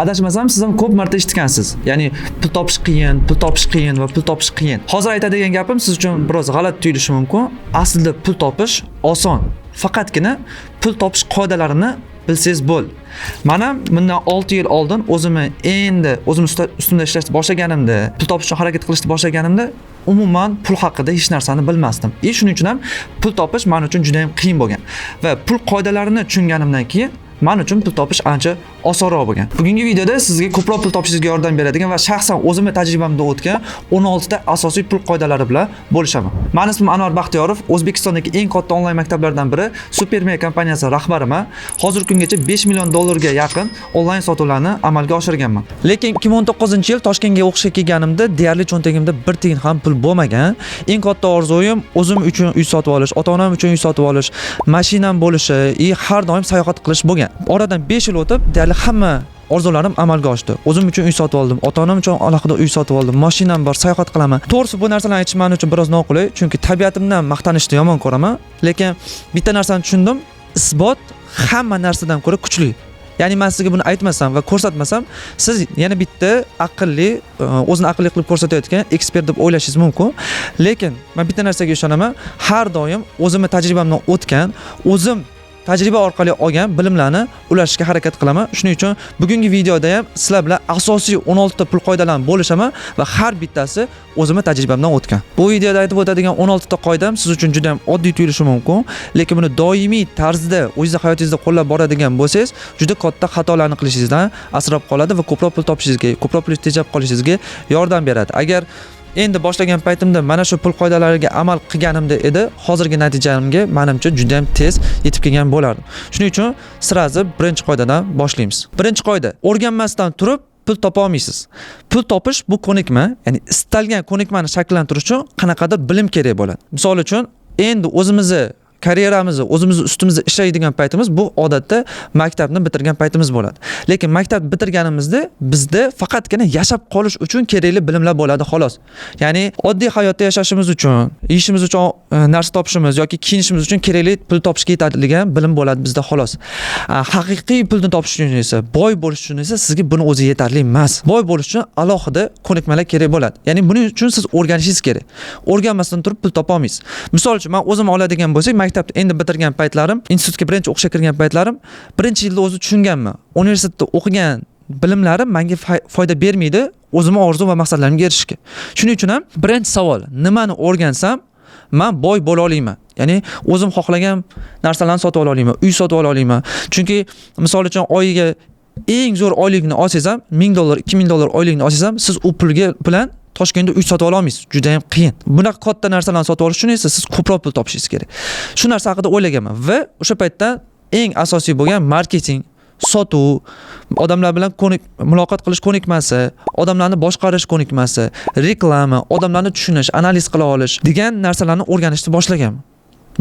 Adashmasam siz ham ko'p marta eshitgansiz. Ya'ni pul topish qiyin va pul topish qiyin. Hozir aytadigan gapim siz uchun biroz g'alati tuyulishi mumkin. Aslida pul topish oson. Faqatgina pul topish qoidalarini bilsangiz bo'l. Mana bundan 6 yil oldin o'zim ustimda ishlashni boshlaganimda, pul topish uchun harakat qilishni boshlaganimda umuman pul haqida hech narsani bilmasdim. Shuning uchun ham pul topish men uchun juda ham qiyin bo'lgan. Va pul qoidalarini tushunganimdan keyin men uchun pul topish ancha osonroq bo'lgan. Bugungi videoda sizga ko'proq pul topishingizga yordam beradigan va shaxsan o'zimning tajribamda o'tgan 16 ta asosiy pul qoidalari bilan bo'lishaman. Men ismim Anvar Baxtiyorov, O'zbekistondagi eng katta onlayn maktablardan biri Supermedia kompaniyasi rahbariman. Hozirgi kungacha 5 million dollarga yaqin onlayn sotuvlarni amalga oshirganman. Lekin 2019-yil Toshkentga o'qishga kelganimda deyarli cho'ntagimda bir tiyin ham pul bo'lmagan. Eng katta orzuim o'zim uchun uy sotib olish, ota-onam uchun uy sotib olish, mashinam bo'lishi, har doim sayohat qilish bo'lgan. Oradan 5 yil o'tib, deyarli hamma orzularim amalga oshdi. O'zim uchun uy sotib oldim, ota-onam uchun alohida uy sotib oldim, mashinam bor, sayohat qilaman. To'g'risi bu narsalarni aytish men uchun biroz noqulay, chunki tabiatimdan maqtanishni yomon ko'raman, lekin bitta narsani tushundim, isbot hamma narsadan ko'ra kuchli. Ya'ni men sizga buni aytmasam va ko'rsatmasam, siz yana bitta aqlli, o'zini aqlli qilib ko'rsatayotgan ekspert deb o'ylashingiz mumkin. Lekin men bitta narsaga ishonaman, har doim o'zimning tajribamdan o'tgan, o'zim tajriba orqali olgan bilimlarni ulashishga harakat qilaman. Shuning uchun bugungi videoda ham sizlar bilan asosiy 16 ta pul qoidalarini bo'lishaman va har bittasi o'zimning tajribamdan o'tgan. Bu videoda aytib o'tadigan 16 ta qoidam siz uchun juda ham oddiy tuyulishi mumkin, lekin buni doimiy tarzda o'zingiz hayotingizda qo'llab boradigan bo'lsangiz, juda katta xatolarni qilishingizdan asrab qoladi va ko'proq pul topishingizga, ko'proq pul tejab qolishingizga yordam beradi. Agar endi boshlagan paytimda mana shu pul qoidalariga amal qilganimda edi, hozirgi natijamga menimcha juda ham tez yetib kelgan bo'lardim. Shuning uchun sirazi birinchi qoidadan boshlaymiz. Birinchi qoida: o'rganmasdan turib pul topa olmaysiz. Pul topish bu ko'nikma, ya'ni istalgan ko'nikmani shakllantirish uchun qanaqadir bilim kerak bo'ladi. Misol uchun, endi o'zimizni karyeramizni o'zimiz ustimizda ishlaydigan paytimiz bu odatda maktabni bitirgan paytimiz bo'ladi. Lekin maktab bitirganimizda bizda faqatgina yashab qolish uchun kerakli bilimlar bo'ladi xolos. Ya'ni oddiy hayotda yashashimiz uchun, yeyishimiz uchun narsa topishimiz yoki kiyinishimiz uchun kerakli pul topishga yetadigan bilim bo'ladi bizda xolos. Haqiqiy pulni topish uchun esa, boy bo'lish uchun esa sizga buni o'zi yetarli emas. Boy bo'lish uchun alohida ko'nikmalar kerak bo'ladi. Ya'ni buning uchun siz o'rganishingiz kerak. O'rganmasdan turib pul topa olmaysiz. Misol uchun men o'zim oladigan bo'lsak, maktabda endi bitirgan paytlarim, institutga birinchi o'qishga kirgan paytlarim, birinchi yilda o'zi tushunganman. Universitetda o'qigan bilimlarim menga foyda bermaydi, o'zimning orzu va maqsadlarimga erishishga. Shuning uchun ham birinchi savol, nimani o'rgansam men boy bo'la olaman. Ya'ni o'zim xohlagan narsalarni sotib ola olaman, uy sotib ola olaman. Chunki misol uchun oyiga eng zo'r oylikni olsangiz ham, 1000 dollar, 2000 dollar oylikni olsangiz ham, siz u pulga bilan Toshkentda uy sotib ola olmaysiz. Juda ham qiyin. Bunaqa katta narsalarni sotib olish uchun esa siz ko'proq pul topishingiz kerak. Shu narsa haqida o'ylaganman va o'sha paytda eng asosiy bo'lgan marketing, sotuv, odamlar bilan muloqot qilish ko'nikmasi, odamlarni boshqarish ko'nikmasi, reklama, odamlarni tushunish, analiz qila olish degan narsalarni o'rganishni boshlaganman.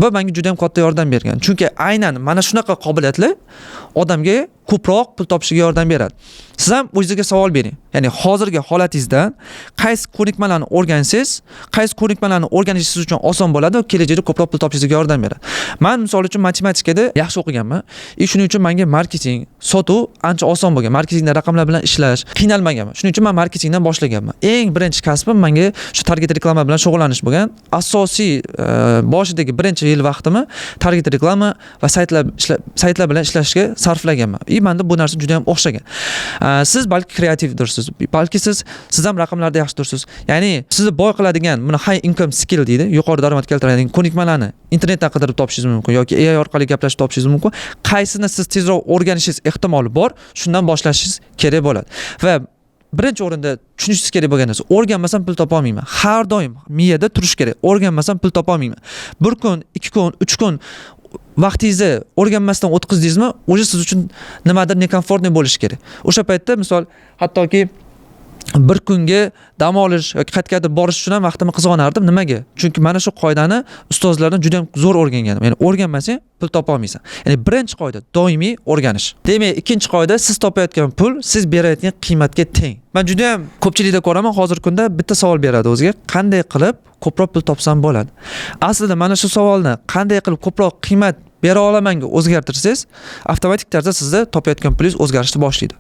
Bu menga juda ham katta yordam bergan. Chunki aynan mana shunaqa qobiliyatlar odamga ko'proq pul topishiga yordam beradi. Siz ham o'zingizga savol bering. Ya'ni hozirgi holatingizdan qaysi ko'nikmalarni o'rgansangiz, qaysi ko'nikmalarni o'rganishingiz siz uchun oson bo'ladi va kelajakda ko'proq pul topishingizga yordam beradi. Men misol uchun matematikada yaxshi o'qiganman. Shuning uchun menga marketing, sotuv ancha oson bo'lgan. Marketingda raqamlar bilan ishlash qiynalmaganman. Shuning uchun men marketingdan boshlaganman. Eng birinchi kasbim menga shu target reklama bilan shug'ullanish bo'lgan. Asosiy boshidagi birinchi yil vaqtimni target reklama va saytlar bilan ishlashga sarflaganman. Menda bu narsa juda ham o'xshagan. Siz balki kreativdirsiz, balki siz ham raqamlarda yaxshidirsiz. Ya'ni sizni boy qiladigan, buni high income skill deydi, yuqori daromad keltiradigan ko'nikmalarni internetdan qidirib topishingiz mumkin yoki AI orqali gaplashib topishingiz mumkin. Qaysini siz tezroq o'rganishingiz ehtimoli bor, shundan boshlashingiz kerak bo'ladi. Va birinchi o'rinda tushunishingiz kerak bo'lgan narsa, o'rganmasam pul topa olmayman. Har doim miyada turish kerak. O'rganmasam pul topa olmayman. 1 kun, 2 kun, 3 kun vaqtingizni o'rganmasdan o'tkazdingizmi, o'zi siz uchun nimadir nekomfortniy bo'lishi kerak. O'sha paytda misol hattoki bir kunga dam olish yoki qayergadir borish uchun ham vaqtimni qizg'onardim. Nimaga? Chunki mana shu qoidani ustozlardan juda ham zo'r o'rganganim. Ya'ni o'rganmasang pul topa olmaysan. Ya'ni birinchi qoida doimiy o'rganish. Demak, ikkinchi qoida siz topayotgan pul siz berayotgan qiymatga teng. Men juda ham ko'pchilikda ko'raman, hozirgi kunda bitta savol beradi o'ziga, qanday qilib ko'proq pul topsam bo'ladi? Aslida mana shu savolni qanday qilib ko'proq qiymat bera olamanga o'zgartirsangiz, avtomatik tarzda sizda topayotgan pulingiz o'zgarishni boshlaydi.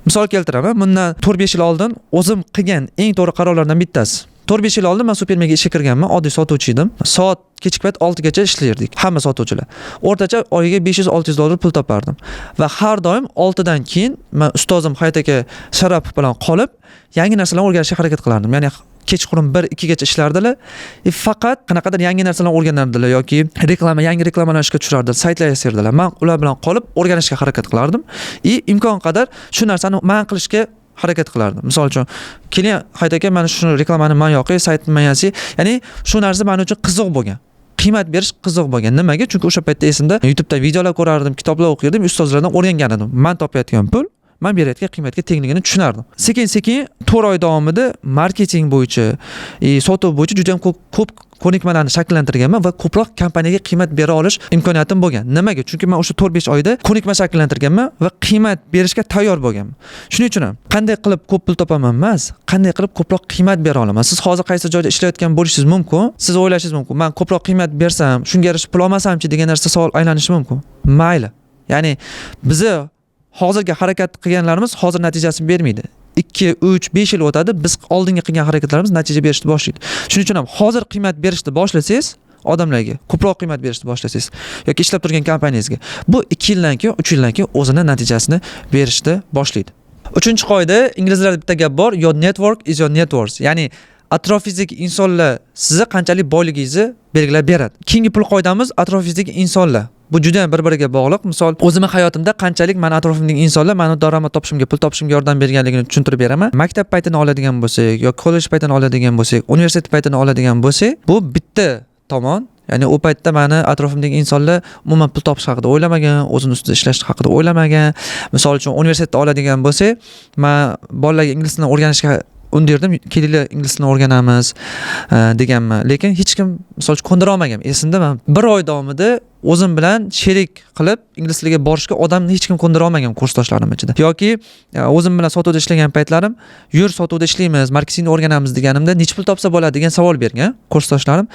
Misol keltiraman, bundan 4-5 yil oldin o'zim qilgan eng to'g'ri qarorlardan bittasi. 4-5 yil oldin men supermarketga ishga kirganman, oddiy sotuvchi edim. Soat kechki payt 6 gacha ishlardik, hamma sotuvchilar. O'rtacha oyiga 500-600 dollar pul topardim. Va har doim 6 dan keyin men ustozim Hayot aka Sharapov bilan qolib, yangi narsalarni o'rganishga harakat qilardim. Ya'ni kechqurun 1-2 gacha ishlardilar. Faqat qanaqadir yangi narsalarni o'rganardilar yoki yangi reklamalar ishga tushirardilar, saytlar yasardilar. Men ular bilan qolib o'rganishga harakat qilardim. Imkon qadar shu narsani man qilishga harakat qilardim. Misol uchun, keling Hayot aka, mana shu reklamani men yoqay, saytni men yasay. Ya'ni shu narsa men uchun qiziq bo'lgan. Qiymat berish qiziq bo'lgan. Nimaga? Chunki o'sha paytda esimda YouTube'da videolar ko'rardim, kitoblar o'qirdim, ustozlardan o'rgangan edim. Men topayotgan pul men berayotgan qiymatga tengligini tushunardim. Sekin-sekin 4 oy davomida marketing bo'yicha, sotuv bo'yicha juda ham ko'p ko'nikmalarni shakllantirganman va ko'proq kompaniyaga qiymat bera olish imkoniyatim bo'lgan. Nimaga? Chunki men o'sha 4-5 oyda ko'nikma shakllantirganman va qiymat berishga tayyor bo'lganman. Shuning uchun ham qanday qilib ko'p pul topaman emas, qanday qilib ko'proq qiymat bera olaman. Siz hozir qaysi joyda ishlayotgan bo'lishingiz mumkin. Siz o'ylashingiz mumkin, men ko'proq qiymat bersam, shunga yarasha pul olmasamchi degan narsa savol aylanishi mumkin. Mayli. Ya'ni bizni hozirgi harakat qilganlarimiz hozir natijasini bermaydi. 2, 3, 5 yil o'tadi, biz oldinga qilgan harakatlarimiz natija berishni boshlaydi. Shuning uchun ham hozir qiymat berishni boshlasangiz, odamlarga ko'proq qiymat berishni boshlasangiz yoki ishlab turgan kompaniyangizga, bu 2 yildan keyin, 3 yildan keyin o'zini natijasini berishni boshlaydi. 3-qoida, inglizlarda bitta gap bor, your network is your net worth. Ya'ni atrofingizdagi insonlar sizni qanchalik boyligingizni belgilab beradi. Keyingi pul qoidamiz atrofingizdagi insonlar. Bu juda ham bir-biriga bog'liq. Misol, o'zimning hayotimda qanchalik men atrofimdagi insonlar meni daromad topishimga, pul topishimga yordam berganligini tushuntirib beraman. Maktab paytini oladigan bo'lsak, yoki kollej paytini oladigan bo'lsak, universitet paytini oladigan bo'lsak, bu bitta tomon. Ya'ni u paytda meni atrofimdagi insonlar umuman pul topish haqida o'ylamagan, o'zini ustida ishlash haqida o'ylamagan. Misol uchun universitetda oladigan bo'lsak, men bolalarga ingliz tilini o'rganishga undirdim, kelinglar ingliz tilini o'rganamiz deganman. Lekin hech kim misol uchun ko'ndira olmagan. Esimda men 1 oy davomida o'zim bilan sherik qilib ingliz tiliga borishga odamni hech kim ko'ndira olmagan kursdoshlarim ichida. Yoki o'zim bilan sotuvda ishlagan paytlarim, yur sotuvda ishlaymiz, marketingni o'rganamiz deganimda, nechta pul topsa bo'ladi degan savol bergan kursdoshlarim.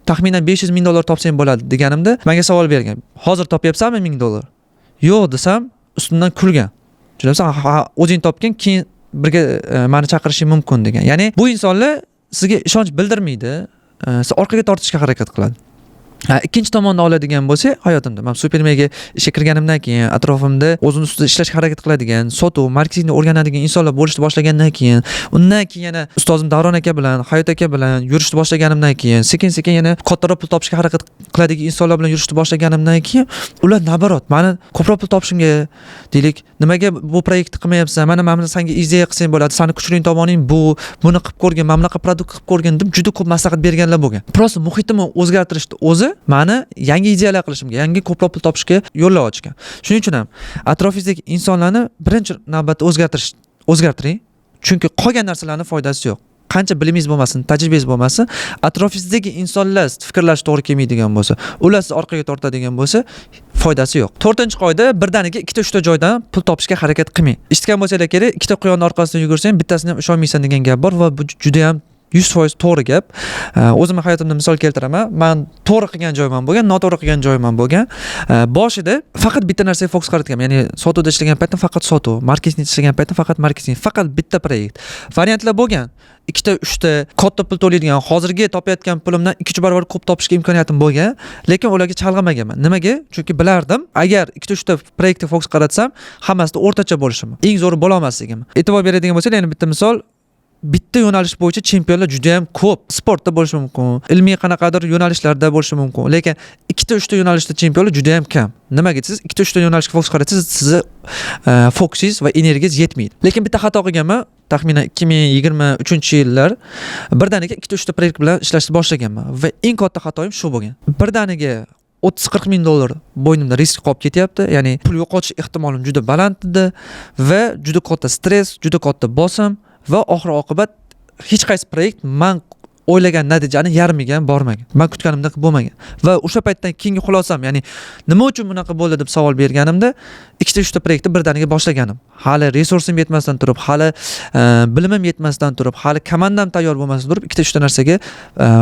Taxminan 500 ming dollar topsang bo'ladi deganimda, menga savol bergan. Hozir topyapsanmi 1000 dollar? Yo'q desam, ustimdan kulgan. Tushunamsan? O'zing topgan, keyin birga meni chaqirishing mumkin degan. Ya'ni bu insonlar sizga ishonch bildirmaydi, siz orqaga tortishga harakat qiladi. Ikkinchi tomonda oladigan bo'lsak, hayotimda men supermarketga ishga kirganimdan keyin atrofimda o'zini ustida ishlashga harakat qiladigan, sotuv, marketingni o'rganadigan insonlar bo'lishni boshlagandan keyin, undan keyin yana ustozim Davron aka bilan, Hayot aka bilan yurishni boshlaganimdan keyin, sekin-sekin yana kattaroq pul topishga harakat qiladigan insonlar bilan yurishni boshlaganimdan keyin, ular nabarot meni ko'proq pul topishimga, deylik, nimaga bu proyektni qilmayapsan? Mana senga ideya qilsang bo'ladi, seni kuchli tomoning bu, buni qilib ko'rgin, mana bunaqa produkt qilib ko'rgin deb juda ko'p maslahat berganlar bo'lgan. Prosta muhitimni o'zgartirishni o'zi meni yangi ideyalar qilishimga, yangi ko'proq pul topishga yo'llar ochgan. Shuning uchun ham atrofingizdagi insonlarni birinchi navbatda o'zgartiring. Chunki qolgan narsalarning foydasi yo'q. Qancha bilimingiz bo'lmasin, tajribangiz bo'lmasin, atrofingizdagi insonlar fikrlash to'g'ri kelmaydigan bo'lsa, ular sizni orqaga tortadigan bo'lsa, foydasi yo'q. 4-qoida, birdaniga 2-3 joydan pul topishga harakat qilmang. Eshitgan bo'lsanglar kerak, 2 quyonni orqasidan yugursang, bittasini ham ishonmaysan degan gap bor va bu juda ham 100% to'g'ri gap. O'zimning hayotimda misol keltiraman. Men to'g'ri qilgan joyim ham bo'lgan, noto'g'ri qilgan joyim ham bo'lgan. Boshida faqat bitta narsaga fokus qaratganman. Ya'ni sotuvda ishlagan paytda faqat sotuv, marketingda ishlagan paytda faqat marketing, faqat bitta proyekt. Variantlar bo'lgan. 2-3 katta pul to'laydigan, hozirgi topayotgan pulimdan 2 barobar ko'p topishga imkoniyatim bo'lgan, lekin ularga chalg'amaganman. Nimaga? Chunki bilardim, agar 2-3 proyektga fokus qaratsam, hammasida o'rtacha bo'lishim, eng zo'ri bo'la olmasligim. E'tibor beradigan bo'lsak, yana bitta misol, bitta yo'nalish bo'yicha chempionlar juda ham ko'p. Sportda bo'lishi mumkin, ilmiy qanaqadir yo'nalishlarda bo'lishi mumkin, lekin 2-3 yo'nalishda chempionlar juda ham kam. Nimaga siz 2-3 yo'nalishga fokus qaratsangiz, sizni fokusingiz va energiyangiz yetmaydi. Lekin bitta xato qilganman, taxminan 2023-yillar birdaniga 2-3 proyekt bilan ishlashni boshlaganman va eng katta xatoim shu bo'lgan. Birdaniga 30-40 ming dollar bo'ynimda risk qolib ketyapti. Ya'ni pul yo'qotish ehtimolim juda baland edi va juda katta stress, juda katta bosim va oxir oqibat hech qaysi proyekt men o'ylagan natijani yarmiga bormagan. Men kutganimdek bo'lmagan. Va o'sha paytdan keyingi xulosam, ya'ni nima uchun bunaqa bo'ldi deb savol berganimda, 2-3 proyektni birdaniga boshlaganim. Hali resursim yetmasdan turib, hali bilimim yetmasdan turib, hali komandam tayyor bo'lmasdan turib 2-3 narsaga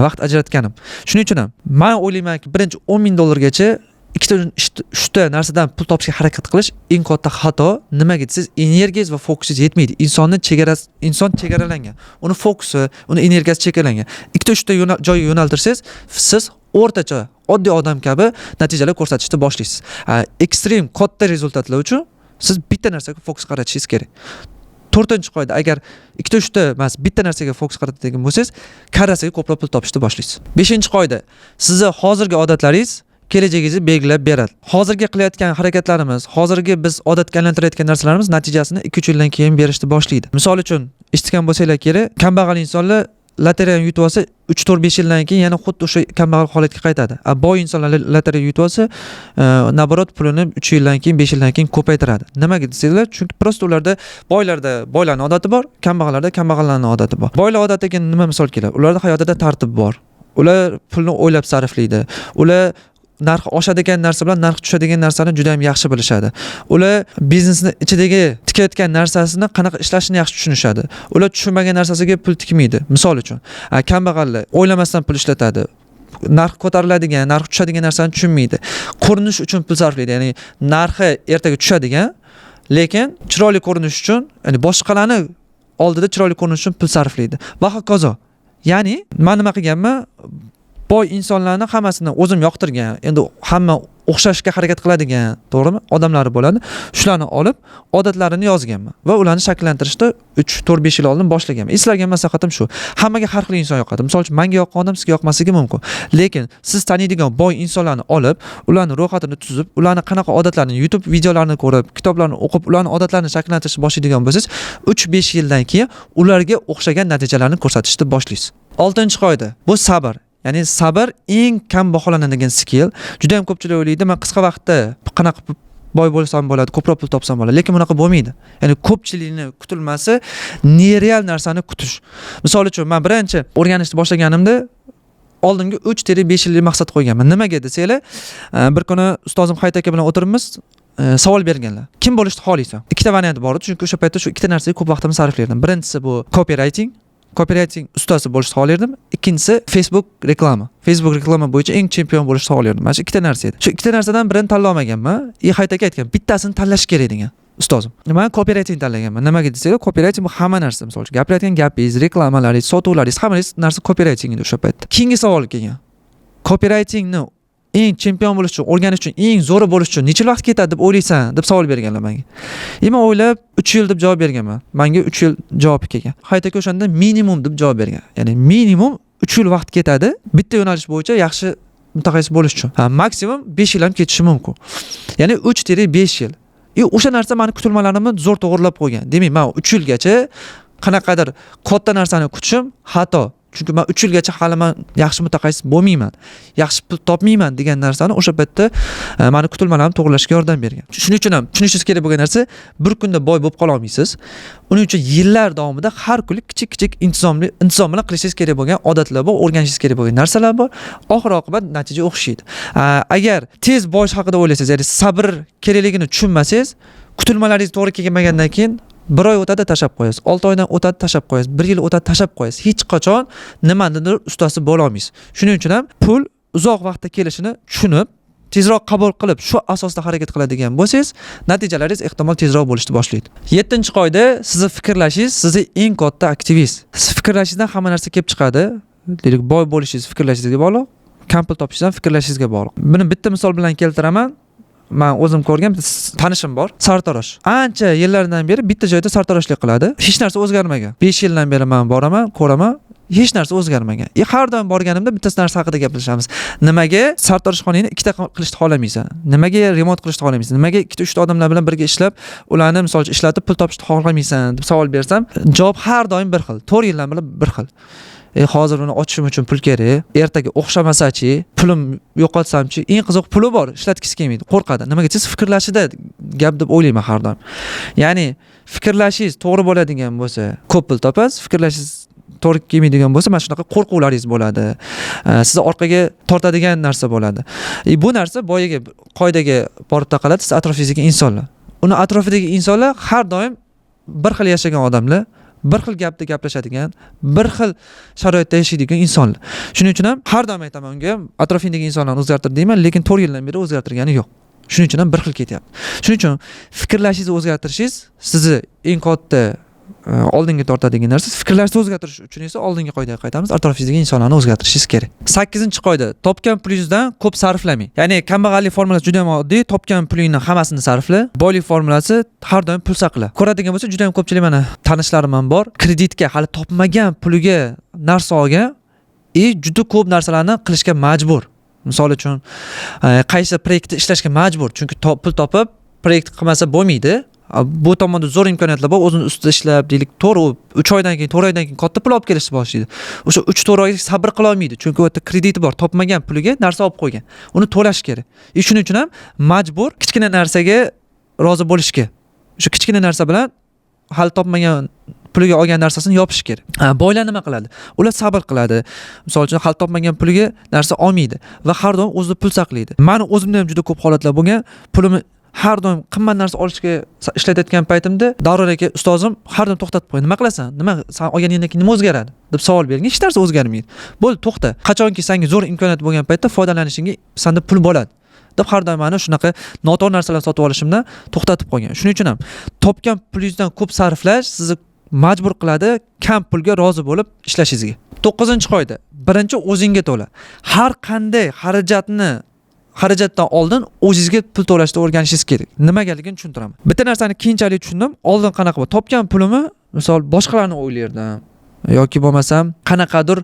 vaqt ajratganim. Shuning uchun ham men o'ylaymanki, birinchi 10 ming dollargacha uchta narsadan pul topishga harakat qilish eng katta xato. Nimaga desiz, energiyangiz va fokusingiz yetmaydi. Inson chegaralangan. Uni fokusi, uni energiyasi cheklangan. Ikkita uchta joyga yo'naltirsangiz, siz o'rtacha oddiy odam kabi natijalar ko'rsatishni boshlaysiz. Ekstrem katta rezultatlar uchun siz bitta narsaga fokus qaratishingiz kerak. 4-qoida, agar ikkita uchta emas, bitta narsaga fokus qaratadigan bo'lsangiz, karrasiga ko'proq pul topishni boshlaysiz. 5-qoida, sizni hozirgi odatlaringiz kelajagingizni belgilab beradi. Hozirgi qilayotgan harakatlarimiz, hozirgi biz odatga aylantirayotgan narsalarimiz natijasini 2-3 yildan keyin berishni boshlaydi. Misol uchun, eshitgan bo'lsanglar kerak, kambag'al insonlar lotereyani yutib olsa 3-4-5 yildan keyin yana xuddi o'sha kambag'al holatga qaytadi. Boy insonlar lotereya yutib olsa, naborot pulini 3 yildan keyin, 5 yildan keyin ko'paytiradi. Nimaga desanglar, chunki prosta ularda boylarning odati bor, kambag'allarda kambag'allarning odati bor. Boylar odatiga nima misol keladi? Ularda hayotida tartib bor. Ular pulni o'ylab sarflaydi. Ular narxi oshadigan narsa bilan narxi tushadigan narsani juda ham yaxshi bilishadi. Ular biznesni ichidagi tikayotgan narsasini qanaqa ishlashini yaxshi tushunishadi. Ular tushunmagan narsasiga pul tikmaydi. Misol uchun, kambag'allar o'ylamasdan pul ishlatadi. Narx ko'tariladigan, narx tushadigan narsani tushunmaydi. Ko'rinish uchun pul sarflaydi. Ya'ni narxi ertaga tushadigan, lekin chiroyli ko'rinish uchun, ya'ni boshqalarni oldida chiroyli ko'rinish uchun pul sarflaydi. Va hokazo. Ya'ni men nima qilganman? Boy insonlarni hammasini o'zim yoqtirgan. Endi hamma o'xshashga harakat qiladigan, to'g'rimi? Odamlar bo'ladi. Shularni olib, odatlarini yozganman va ularni shakllantirishda 3-4-5 yil oldin boshlaganman. Ishlagan maslahatim shu. Hammaga har xil inson yoqadi. Misol uchun, menga yoqqan odam sizga yoqmasligi mumkin. Lekin siz taniydigan boy insonlarni olib, ularni ro'yxatini tuzib, ularni qanaqa odatlarini YouTube videolarini ko'rib, kitoblarni o'qib, ularni odatlarini shakllantirishni boshlaydigan bo'lsangiz, 3-5 yildan keyin ularga o'xshagan natijalarni ko'rsatishni boshlaysiz. 6-qoida. Bu sabr. Ya'ni sabr eng kam baholanadigan skill. Juda ham ko'pchilik o'ylaydi, men qisqa vaqtda qanaqa boy bo'lsam bo'ladi, ko'proq pul topsam bo'ladi. Lekin bunaqa bo'lmaydi. Ya'ni ko'pchilikni kutilmasi nereal narsani kutish. Misol uchun, men birinchi o'rganishni boshlaganimda oldingi 3-5 yillik maqsad qo'yganman. Nimaga desanglar, bir kuni ustozim Hayit aka bilan o'tiribmiz, savol berganlar. Kim bo'lishni xohlaysan? Ikkita variant bor edi, chunki o'sha paytda shu ikkita narsaga ko'p vaqtimni sarflardim. Birinchisi bu copywriting ustasi bo'lishni xohlardim. Ikkinchisi Facebook reklama bo'yicha eng chempion bo'lishni xohlardim. Mana shu ikkita narsa edi. Shu ikkita narsadan birini tanlay olmaganman. Hayit aka aytgan, bittasini tanlash kerak degan ustozim. Men copywriting tanlaganman. Nimaga desanglar, copywriting bu hamma narsa. Misol uchun, gapirayotgan gapingiz, reklamalaringiz, sotuvlaringiz, hamma narsa copywriting edi o'sha paytda. Keyingi savol kelgan. Copywritingni eng chempion bo'lish uchun, o'rganish uchun, eng zo'ri bo'lish uchun necha vaqt ketadi deb o'ylaysan, deb savol berganlar menga. Men o'ylab 3 yil deb javob berganman. Menga 3 yil javob kelgan. Hayit aka o'shanda minimum deb javob bergan. Ya'ni minimum 3 yil vaqt ketadi bitta yo'nalish bo'yicha yaxshi mutaxassis bo'lish uchun. Maksimum 5 yil ham ketishi mumkin. Ya'ni 3-5 yil. O'sha narsa meni kutilmalarimni zo'r to'g'rilab qo'ygan. Demak, men 3 yilgacha qanaqadir katta narsani kutishim xato. Chunki men 3 yilgacha hali men yaxshi mutaxassis bo'lmayman, yaxshi pul topmayman degan narsani o'sha paytda meni kutilmalarim to'g'rilashga yordam bergan. Shuning uchun ham tushunishimiz kerak bo'lgan narsa, bir kunda boy bo'lib qola olmaysiz. Uning uchun yillar davomida har kuni kichik intizom bilan qilishingiz kerak bo'lgan odatlar bor, o'rganishingiz kerak bo'lgan narsalar bor. Oxir-oqibat natija o'xshaydi. Agar tez boyish haqida o'ylasangiz, ya'ni sabr kerakligini tushunmasangiz, kutilmalaringiz to'g'ri kelmagandan keyin 1 oy o'tadi, tashab qo'yasiz. 6 oydan o'tadi, tashab qo'yasiz. 1 yil o'tadi, tashab qo'yasiz. Hech qachon nimanidir ustasi bo'la olmaysiz. Shuning uchun ham pul uzoq vaqtda kelishini tushunib, tezroq qabul qilib, shu asosda harakat qiladigan bo'lsangiz, natijalaringiz ehtimol tezroq bo'lishni boshlaydi. 7-qoida, sizni fikrlashingiz sizni eng katta aktivist. Siz fikrlashingizdan hamma narsa kelib chiqadi. Deylik, boy bo'lishingiz fikrlashingizga bog'liq, kam pul topishingizdan fikrlashingizga bog'liq. Buni bitta misol bilan keltiraman. Men o'zim ko'rgan tanishim bor, sartarosh. Ancha yillardan beri bitta joyda sartaroshlik qiladi. Hech narsa o'zgarmagan. 5 yildan beri men boraman, ko'raman, hech narsa o'zgarmagan. Har doim borganimda bittasi narsa haqida gaplashamiz. Nimaga sartaroshxonangni ikkita qilishni xohlamaysan? Nimaga remont qilishni xohlamaysan? Nimaga 2-3 odamlar bilan birga ishlab, ularni misol uchun ishlatib pul topishni xohlamaysan deb savol bersam, javob har doim bir xil. 4 yildan beri bir xil. Hozir uni ochishim uchun pul kerak. Ertaga o'xshamasa-chi, pulim yo'qotsam-chi, eng qiziq puli bor, ishlatgisi kelmaydi, qo'rqadi. Nimaga desiz, fikrlashida gap deb o'ylayman har doim. Ya'ni fikrlashingiz to'g'ri bo'ladigan bo'lsa, ko'p pul topasiz. Fikrlashingiz to'g'ri kelmaydigan bo'lsa, mana shunaqa qo'rquvlaringiz bo'ladi. Sizni orqaga tortadigan narsa bo'ladi. Bu narsa boyaga qoidaga borib taqaladi, siz atrofingizdagi insonlar. Uni atrofidagi insonlar har doim bir xil yashagan odamlar, bir xil gapda gaplashadigan, bir xil sharoitda yashaydigan insonlar. Shuning uchun ham har doim aytaman unga, atrofingdagi insonlarni o'zgartir deyman, lekin 4 yildan beri o'zgartirgani yo'q. Shuning uchun ham bir xil ketyapti. Shuning uchun fikrlashingizni o'zgartirishingiz sizni eng katta oldinga tortadigan narsa. Fikrlashni o'zgartirish uchun esa oldingi qoidaga qaytamiz, atrofingizdagi insonlarni o'zgartirishingiz kerak. 8-qoida, topgan pulingizdan ko'p sarflamang. Ya'ni kambag'allik formulasi juda ham oddiy, topgan pulingning hammasini sarfla. Boylik formulasi har doim pul saqla. Ko'radigan bo'lsa, juda ham ko'pchilik mana tanishlarim ham bor, kreditga hali topmagan puliga narsa olgan, juda ko'p narsalarni qilishga majbur. Misol uchun, qaysi proyektda ishlashga majbur, chunki pul topib proyekt qilmasa bo'lmaydi. Bu tomonda zo'r imkoniyatlar bor, o'zini ustida ishlab, deylik, 3 oydan keyin, 4 oydan keyin katta pul olib kelishni boshlaydi. O'sha 3-4 oy sabr qila olmaydi, chunki u yerda krediti bor, topmagan puliga narsa olib qo'ygan. Uni to'lash kerak. Shuning uchun ham majbur kichkina narsaga rozi bo'lishga. O'sha kichkina narsa bilan hali topmagan puliga olgan narsasini yopish kerak. Boylar nima qiladi? Ular sabr qiladi. Misol uchun hali topmagan puliga narsa olmaydi va har doim o'zida pul saqlaydi. Meni o'zimda ham juda ko'p holatlar bo'lgan. Pulimni har doim qimmat narsa olishga ishlatayotgan paytimda Davron aka ustozim har doim to'xtatib qo'ydi. Nima qilasan? Nima sen olganingdan keyin nima o'zgaradi? deb savol bergan. Hech narsa o'zgarmaydi. Bo'ldi, to'xta. Qachonki senga zo'r imkoniyat bo'lgan paytda foydalanishingga senda pul bo'ladi deb har doim mana shunaqa noto'g'ri narsalarni sotib olishimdan to'xtatib qo'ygan. Shuning uchun ham topgan pulingizdan ko'p sarflash sizni majbur qiladi kam pulga rozi bo'lib ishlashingizga. 9-qoida. Birinchi o'zingga to'la. Har qanday xarajatdan oldin o'zingizga pul to'lashni o'rganishingiz kerak. Nimagaligini tushuntiraman. Bitta narsani keyinchalik tushundim. Oldin qanaqa bo'lib topgan pulimni, misol boshqalarni o'ylardim yoki bo'lmasam qanaqadir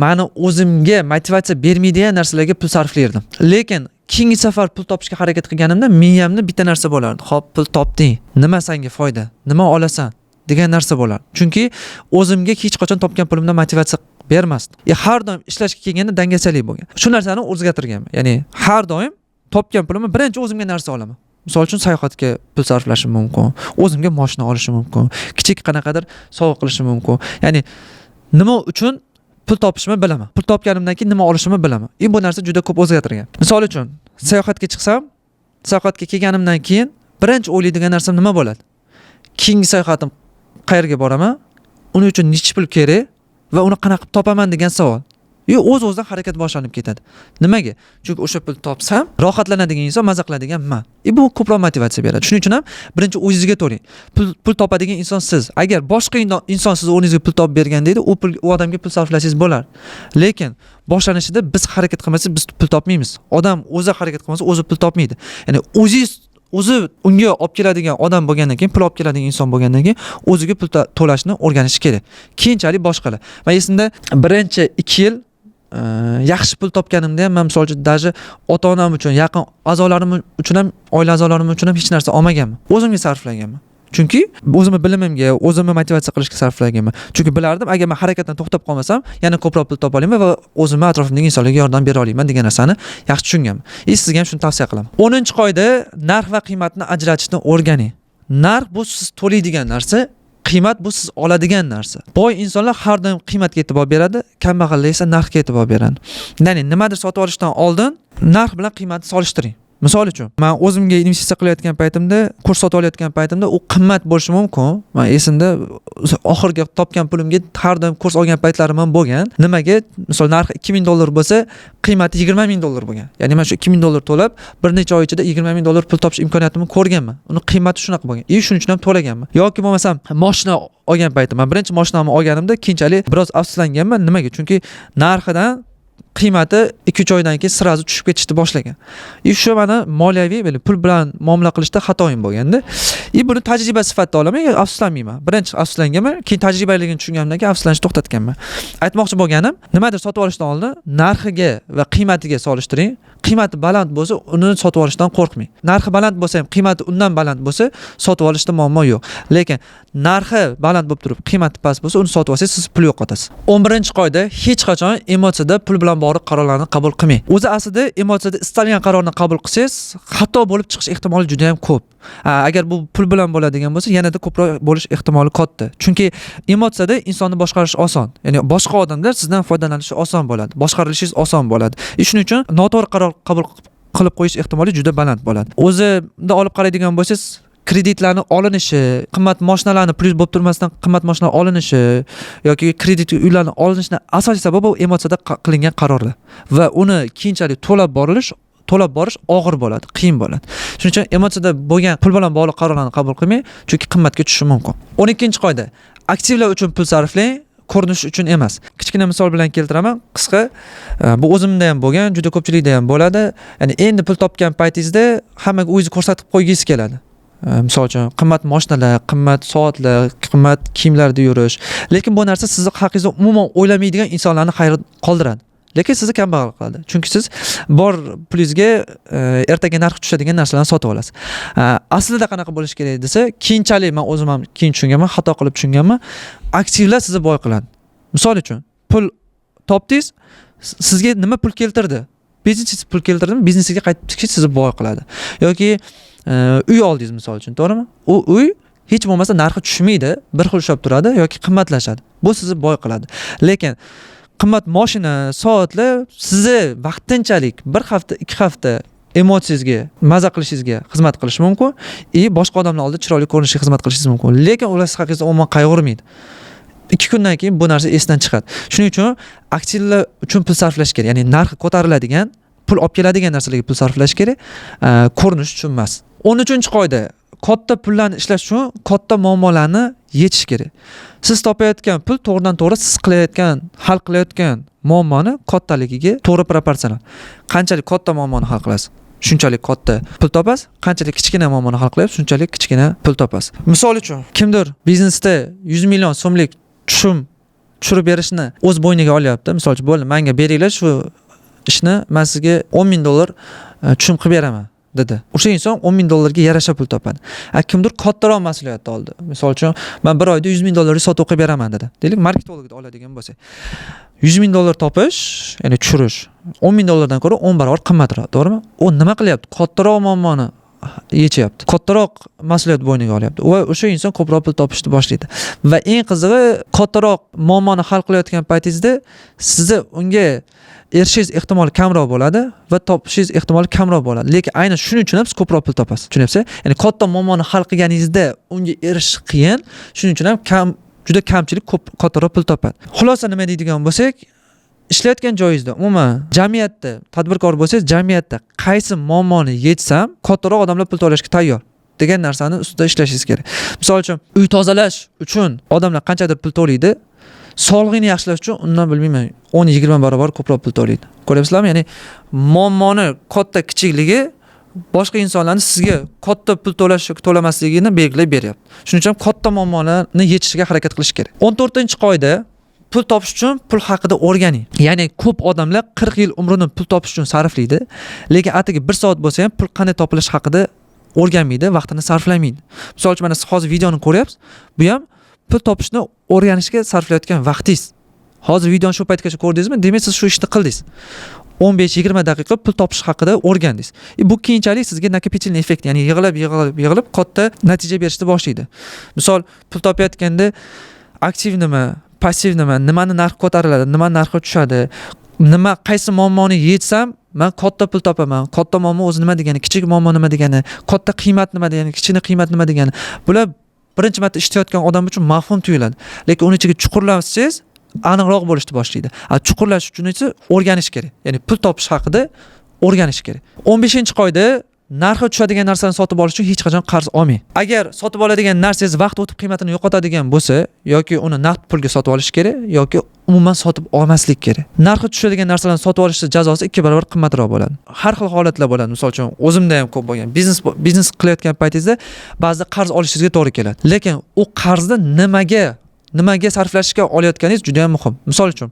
meni o'zimga motivatsiya bermaydigan narsalarga pul sarflardim. Lekin keyingi safar pul topishga harakat qilganimda miyamda bitta narsa bo'lardi. Xo'p, pul topding. Nima senga foyda? Nima olasan? degan narsa bo'lar. Chunki o'zimga hech qachon topgan pulimdan motivatsiya bermasdim. Har doim ishlashga kelganda dangasalik bo'lgan. Shu narsani o'zgartirganman. Ya'ni har doim topgan pulimni birinchi o'zimga narsa olaman. Misol uchun sayohatga pul sarflashim mumkin, o'zimga mashina olishim mumkin, kichik qanaqadir sovg'a qilishim mumkin. Ya'ni nima uchun pul topishimni bilaman. Pul topganimdan keyin nima olishimni bilaman. Bu narsa juda ko'p o'zgartirgan. Misol uchun sayohatga chiqsam, sayohatga kelganimdan keyin birinchi o'ylaydigan narsam nima bo'ladi? Keyingi sayohatim qayerga boraman? Uning uchun necha pul kerak va uni qanaqa topaman degan savol. O'z-o'zidan harakat boshlanib ketadi. Nimaga? Chunki o'sha pul topsam, rohatlanadigan inson, maza qiladigan man. Bu ko'proq motivatsiya beradi. Shuning uchun ham birinchi o'zingizga to'ling. Pul topadigan inson siz. Agar boshqa inson siz o'rningizga pul topib bergan deydi, u odamga pul sarflasangiz bo'lar. Lekin boshlanishida biz harakat qilmasak, biz pul topmaymiz. Odam o'zi harakat qilmasa, o'zi pul topmaydi. Ya'ni o'zi unga olib keladigan odam bo'lgandan keyin, pul olib keladigan inson bo'lgandan keyin o'ziga pul to'lashni o'rganish kerak. Keyinchalik boshqalar. Men esimda birinchi 2 yil yaxshi pul topganimda ham men misol uchun даже ota-onam uchun, yaqin a'zolarim uchun ham, oila a'zolarim uchun ham hech narsa olmaganman. O'zimga sarflaganman. Chunki o'zimni bilimimga, o'zimni motivatsiya qilishga sarflaganman. Chunki bilardim, agar men harakatdan to'xtab qolmasam, yana ko'proq pul topa olaman va o'zimni atrofimdagi insonlarga yordam bera olaman degan narsani yaxshi tushunganman. Sizga ham shuni tavsiya qilaman. 10-qoida, narx va qiymatni ajratishni o'rganing. Narx bu siz to'laydigan narsa, qiymat bu siz oladigan narsa. Boy insonlar har doim qiymatga e'tibor beradi, kambag'allar esa narxga e'tibor beradi. Ya'ni nimadir sotib olishdan oldin narx bilan qiymatni solishtiring. Misol uchun, men o'zimga investitsiya qilayotgan paytimda, kurs sotib olayotgan paytimda u qimmat bo'lishi mumkin. Men esimda oxirgi topgan pulimga har doim kurs olgan paytlarim ham bo'lgan. Nimaga? Misol narxi $2000 bo'lsa, qiymati $20000 bo'lgan. Ya'ni men shu $2000 to'lab, bir necha oy ichida $20000 pul topish imkoniyatimni ko'rganman. Uni qiymati shunaqa bo'lgan. Shuning uchun ham to'laganman. Yoki bo'lmasam, mashina olgan paytim, men birinchi mashinamni olganimda keyinchalik biroz afsuslanganman. Nimaga? Chunki narxidan qiymati 2-3 oydan keyin sirazu tushib ketishni boshlagan. Shu mana moliyaviy pul bilan muomala qilishda xatoyim bo'lganda. Buni tajriba sifatida olaman, afsuslanmayman. Birinchi afsuslanganman, keyin tajribaligini tushunganimdan keyin afsuslanishni to'xtatganman. Aytmoqchi bo'lganim, nimadir sotib olishdan oldin narxiga va qiymatiga solishtiring. Qiymati baland bo'lsa, uni sotib olishdan qo'rqmang. Narxi baland bo'lsa ham, qiymati undan baland bo'lsa, sotib olishda muammo yo'q. Lekin narxi baland bo'lib turib, qiymati past bo'lsa, uni sotib olsangiz, siz pul yo'qotasiz. 11-qoida, hech qachon emotsiyada pul bilan bog'liq qarorlarni qabul qilmang. O'zi aslida emotsiyada istalgan qarorni qabul qilsangiz, xato bo'lib chiqish ehtimoli juda ham ko'p. Agar bu pul bilan bo'ladigan bo'lsa, yanada ko'proq bo'lish ehtimoli katta. Chunki emotsiyada insonni boshqarish oson. Ya'ni boshqa odamlar sizdan foydalanishi oson bo'ladi. Boshqarilishingiz oson bo'ladi. Shuning uchun noto'g'ri qaror qabul qilib qo'yish ehtimoli juda baland bo'ladi. O'zida olib qaraydigan bo'lsangiz, kreditlarni olinishi, qimmat mashinalarni plyus bo'lib turmasdan qimmat mashina olinishi yoki kredit uylarni olinishining asosiy sababi bu emotsiyada qilingan qarorlar va uni keyinchalik to'lab borish og'ir bo'ladi, qiyin bo'ladi. Shuning uchun emotsiyada bo'lgan pul bilan bog'liq qarorlarni qabul qilmang, chunki qimmatga tushishi mumkin. 12-qoida. Aktivlar uchun pul sarflang, ko'rinish uchun emas. Kichkina misol bilan keltiraman, qisqa. Bu o'zimda ham bo'lgan, juda ko'pchilikda ham bo'ladi. Ya'ni endi pul topgan paytingizda hammaga o'zingiz ko'rsatib qo'ygingiz keladi. Misol uchun qimmat mashinalar, qimmat soatlar, qimmat kiyimlarda yurish. Lekin bu narsa sizni haqingizda umuman o'ylamaydigan insonlarni hayron qoldiradi. Lekin sizni kambag'al qiladi. Chunki siz bor pulingizga ertaga narxi tushadigan narsalarni sotib olasiz. Aslida qanaqa bo'lish kerak desa, keyinchalik men o'zim ham keyin tushunganman, xato qilib tushunganman. Aktivlar sizni boy qiladi. Misol uchun, pul topdingiz, sizga nima pul keltirdi? Biznes pul keltirdimi? Biznesingizga qaytib chiqish sizni boy qiladi. Yoki uy oldingiz misol uchun, to'g'rimi? U uy hech bo'lmasa narxi tushmaydi, bir xil ushlab turadi yoki qimmatlashadi. Bu sizni boy qiladi. Lekin qimmat mashina, soatlar sizni vaqtinchalik 1 hafta, 2 hafta emotsiyangizga, maza qilishingizga xizmat qilishi mumkin, boshqa odamlar oldida chiroyli ko'rinishga xizmat qilishingiz mumkin. Lekin ular siz haqingizda umuman qayg'urmaydi. 2 kundan keyin bu narsa esdan chiqadi. Shuning uchun aktivlar uchun pul sarflash kerak. Ya'ni narxi ko'tariladigan, pul olib keladigan narsalarga pul sarflash kerak, ko'rinish uchun emas. 13-qoida. Katta pullarni ishlash uchun katta muammolarni yechish kerak. Siz topayotgan pul to'g'ridan-to'g'ri siz qilayotgan, hal qilayotgan muammoni kattaligiga to'g'ri proporsional. Qanchalik katta muammoni hal qilasiz, shunchalik katta pul topasiz. Qanchalik kichkina muammoni hal qilyapsiz, shunchalik kichkina pul topasiz. Misol uchun, kimdir biznesda 100 million so'mlik tushirib berishni o'z bo'yniga olyapti. Misol uchun, bo'ldi, menga beringlar shu ishni, men sizga $10,000 tushum qilib beraman dedi. O'sha inson $10,000 yarasha pul topadi. Kimdir kattaroq mas'uliyatni oldi. Misol uchun, men bir oyda $100,000 sotuv qilib beraman dedi. Deylik, marketologda oladigan bo'lsa, $100,000 topish, ya'ni tushirish $10,000 dan ko'ra 10 barobar qimmatroq, to'g'rimi? U nima qilyapti? Kattaroq muammoni yechyapti. Kattaroq mas'uliyat bo'yniga olyapti. Va o'sha inson ko'proq pul topishni boshlaydi. Va eng qizig'i, kattaroq muammoni hal qilayotgan paytingizda sizni unga erishishingiz ehtimoli kamroq bo'ladi va topishingiz ehtimoli kamroq bo'ladi. Lekin aynan shuning uchun ham siz ko'proq pul topasiz. Tushunyapsizmi? Ya'ni katta muammoni hal qilganingizda unga erishish qiyin, shuning uchun ham juda kamchilik kattaroq pul topadi. Xulosa nima deydigan bo'lsak, ishlayotgan joyingizda, umuman jamiyatda tadbirkor bo'lsangiz, jamiyatda qaysi muammoni yechsam, kattaroq odamlar pul to'lashga tayyor degan narsani ustida ishlashingiz kerak. Misol uchun, uy tozalash uchun odamlar qanchadir pul to'laydi, sog'lig'ini yaxshilash uchun undan bilmayman 10-20 barobar ko'proq pul to'laydi. Ko'ryapsizlarmi? Ya'ni muammoni katta kichikligi boshqa insonlarni sizga katta pul to'lash yoki to'lamasligini belgilab beryapti. Shuning uchun katta muammolarni yechishga harakat qilish kerak. 14-qoida. Pul topish uchun pul haqida o'rganing. Ya'ni ko'p odamlar 40 yil umrini pul topish uchun sarflaydi, lekin atigi 1 soat bo'lsa ham pul qanday topilishi haqida o'rganmaydi, vaqtini sarflamaydi. Misol uchun, mana siz hozir videoni ko'ryapsiz, bu ham pul topishni o'rganishga sarflayotgan vaqtingiz. Hozir videoni shu paytgacha ko'rdingizmi? Demak, siz shu ishni qildingiz. 15-20 daqiqa pul topish haqida o'rgandingiz. Bu keyinchalik sizga nakopительный effekt, ya'ni yig'ilib katta natija berishni boshlaydi. Misol, pul topayotganda aktiv nima, passiv nima, nimani narxi ko'tariladi, nima narxi tushadi, qaysi muammoni yechsam men katta pul topaman. Katta muammo o'zi nima degani, kichik muammo nima degani, katta qiymat nima degani, kichik qiymat nima degani. Bular birinchi marta ishlayotgan odam uchun mafhum tuyuladi. Lekin uni ichiga chuqurlashsangiz, aniqroq bo'lishni boshlaydi. Chuqurlash uchun esa o'rganish kerak. Ya'ni pul topish haqida o'rganish kerak. 15-qoida. Narxi tushadigan narsani sotib olish uchun hech qachon qarz olmang. Agar sotib oladigan narsangiz vaqt o'tib qiymatini yo'qotadigan bo'lsa, yoki uni naqd pulga sotib olish kerak, yoki umuman sotib olmaslik kerak. Narxi tushadigan narsalarni sotib olishning jazosi 2 barobar qimmatroq bo'ladi. Har xil holatlar bo'ladi. Misol uchun, o'zimda ham ko'p bo'lgan. Biznes qilayotgan paytingizda ba'zida qarz olishingizga to'g'ri keladi. Lekin u qarzni nimaga sarflashga olayotganingiz juda ham muhim. Misol uchun,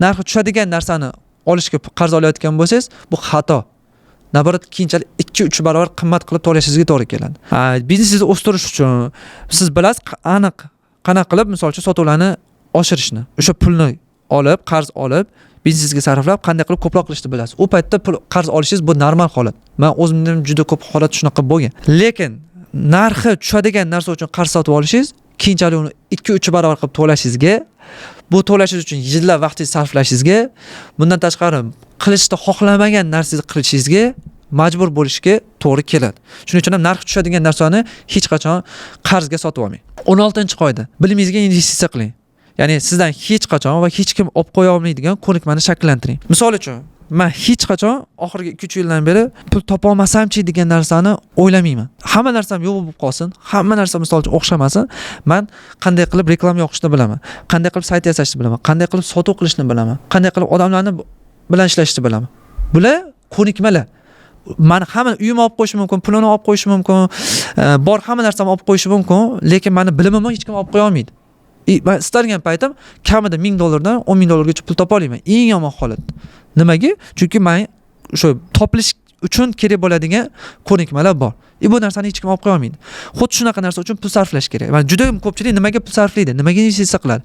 narxi tushadigan narsani olishga qarz olayotgan bo'lsangiz, bu xato. Nabarat keyinchalik 2-3 barobar qimmat qilib to'lashingizga to'g'ri keladi. Biznesingizni o'stirish uchun siz bilasiz aniq qanaqa qilib, misol uchun, sotuvlarni oshirishni, o'sha pulni olib, qarz olib, biznesingizga sarflab qanday qilib ko'proq qilishni bilasiz. U paytda pul qarz olishingiz bu normal holat. Men o'zimdan juda ko'p holat shunaqa bo'lgan. Lekin narxi tushadigan narsa uchun qarz sotib olishingiz, keyinchalik uni 2-3 barobar qilib to'lashingizga, bu to'lashingiz uchun yillab vaqtingizni sarflashingizga, bundan tashqari qilishni xohlamagan narsangizni qilishingizga majbur bo'lishga to'g'ri keladi. Shuning uchun ham narx tushadigan narsani hech qachon qarzga sotib olmang. 16-qoida. Bilimingizga investitsiya qiling. Ya'ni sizdan hech qachon va hech kim olib qo'ya olmaydigan ko'nikmani shakllantiring. Misol uchun, men hech qachon oxirgi 2-3 yildan beri pul topa olmasamchi degan narsani o'ylamayman. Hamma narsam yo'q bo'lib qolsin, hamma narsa misol uchun o'xshamasin, men qanday qilib reklama yoqishni bilaman, qanday qilib sayt yasashni bilaman, qanday qilib sotuv qilishni bilaman, qanday qilib odamlarni bilan ishlashni bilaman. Bular ko'nikmalar. Meni hamma uyimni olib qo'yishi mumkin, pulini olib qo'yishi mumkin, bor hamma narsamni olib qo'yishi mumkin, lekin meni bilimimni hech kim olib qo'ya olmaydi. Men istalgan paytim kamida $1000 dan $10,000 gacha pul topa olaman. Eng yomon holat. Nimaga? Chunki men o'sha topilish uchun kerak bo'ladigan ko'nikmalar bor. Bu narsani hech kim olib qo'ya olmaydi. Xuddi shunaqa narsa uchun pul sarflash kerak. Va juda ko'pchilik nimaga pul sarflaydi? Nimaga investitsiya qiladi?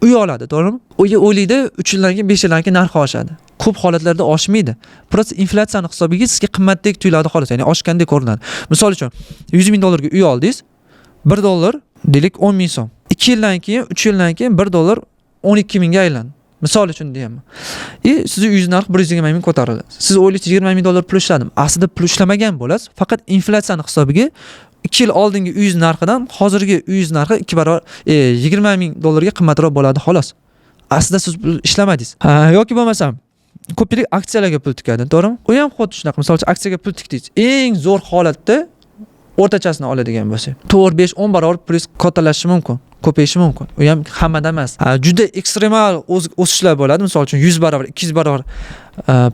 Uy oladi, to'g'rimi? Uyga o'ylaydi, 3 yildan keyin, 5 yildan keyin narxi oshadi. Ko'p holatlarda oshmaydi. Prosta inflyatsiyani hisobiga sizga qimmatdek tuyuladi xolos, ya'ni oshgandek ko'rinadi. Misol uchun, $100,000 ga uy oldingiz, $1 deylik 10,000 so'm. 2 yildan keyin, 3 yildan keyin $1 12,000 ga aylandi. Misol uchun deyapman. Sizni uyingiz narxi 120,000 ko'tarildi. Siz o'ylaysiz $20,000 pul ishladim. Aslida pul ishlamagan bo'lasiz, faqat inflyatsiyani hisobiga 2 yil oldingi uyingiz narxidan hozirgi uyingiz narxi 2 barobar $20,000 ga qimmatroq bo'ladi xolos. Aslida siz ishlamadingiz. Yoki bo'lmasam ko'pchilik aksiyalarga pul tikadi, to'g'rimi? U ham xuddi shunaqa. Misol uchun aksiyaga pul tikdingiz. Eng zo'r holatda o'rtachasini oladigan bo'lsa, 4, 5, 10 barobar pulingiz kattalashishi mumkin, ko'payishi mumkin. U ham hammada emas. Juda ekstremal o'sishlar bo'ladi. Misol uchun 100 barobar, 200 barobar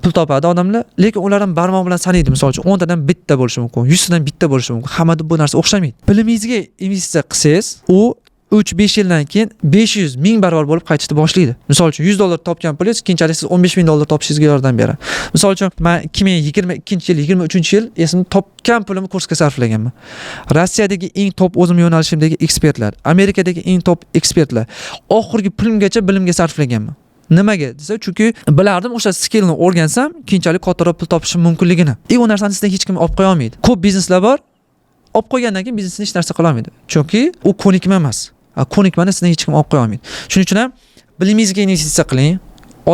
pul topadi odamlar, lekin ular ham barmoq bilan sanaydi. Misol uchun 10 tadan bitta bo'lishi mumkin, 100 tadan bitta bo'lishi mumkin. Hammada bu narsa o'xshamaydi. Bilimingizga investitsiya qilsangiz, u 3-5 yildan keyin 500,000 barobar bo'lib qaytishni boshlaydi. Misol uchun $100 topgan pulingiz keyinchalik siz $15,000 topishingizga yordam beradi. Misol uchun men 2022-yil, 23-yil esimda topgan pulimni kursga sarflaganman. Rossiyadagi eng top o'zim yo'nalishimdagi ekspertlar, Amerikadagi eng top ekspertlar oxirgi pulimgacha bilimga sarflaganman. Nimaga desa, chunki bilardim o'sha skillni o'rgansam, keyinchalik kattaroq pul topishim mumkinligini. U narsani sizdan hech kim olib qo'ya olmaydi. Ko'p bizneslar bor, olib qo'ygandan keyin biznesni hech narsa qila olmaydi. Chunki u ko'nikma emas. Ko'nikmani sizdan hech kim olib qo'ya olmaydi. Shuning uchun ham bilimingizga investitsiya qiling.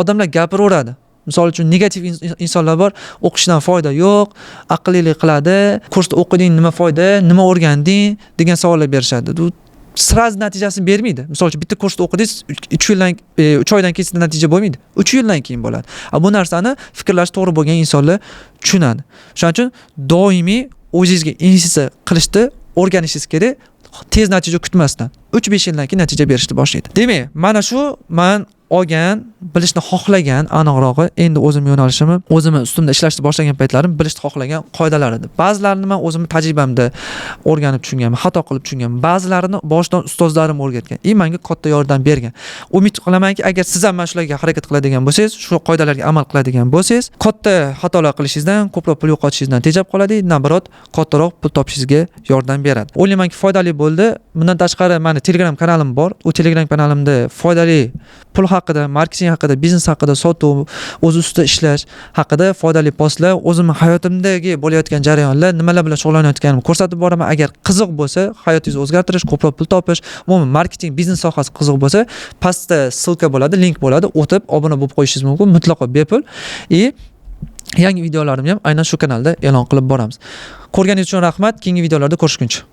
Odamlar gapiraveradi. Misol uchun negativ insonlar bor, o'qishdan foyda yo'q, aqllilik qiladi, kursda o'qiding, nima foyda, nima o'rganding degan savollar berishadi. Bu sraz natijasini bermaydi. Misol uchun bitta kursda o'qidingiz, 3 oydan keyin sizda natija bo'lmaydi. 3 yildan keyin bo'ladi. Bu narsani fikrlash to'g'ri bo'lgan insonlar tushunadi. Shuning uchun doimiy o'zingizga investitsiya qilishni o'rganishingiz kerak. Tez natija kutmasdan 3-5 yildan keyin natija berishni boshlaydi. Demak, mana shu men olgan, bilishni xohlagan, aniqrog'i endi o'zim yo'nalishimni, o'zim ustimda ishlashni boshlagan paytlarim bilishni xohlagan qoidalar edi. Ba'zilarini men o'zim tajribamda o'rganib tushunganman, xato qilib tushunganman. Ba'zilarini boshdan ustozlarim o'rgatgan. Menga katta yordam bergan. Umid qilamanki, agar siz ham mana shularga harakat qiladigan bo'lsangiz, shu qoidalarga amal qiladigan bo'lsangiz, katta xatolar qilishingizdan, ko'proq pul yo'qotishingizdan tejab qoladi, nabarat kattaroq pul topishingizga yordam beradi. O'ylaymanki, foydali bo'ldi. Bundan tashqari meni Telegram kanalim bor. U Telegram kanalimda foydali pul haqida, marketing haqida, biznes haqida, sotuv, o'z ustida ishlash haqida foydali postlar, o'zimning hayotimdagi bo'layotgan jarayonlar, nimalar bilan shug'ullanayotganimni ko'rsatib boraman. Agar qiziq bo'lsa, hayotingizni o'zgartirish, ko'proq pul topish, umuman marketing, biznes sohasi qiziq bo'lsa, pastda ssilka bo'ladi, link bo'ladi, o'tib obuna bo'lib qo'yishingiz mumkin, mutlaqo bepul. Yangi videolarimni ham aynan shu kanalda e'lon qilib boramiz. Ko'rganingiz uchun rahmat. Keyingi videolarda ko'rishguncha.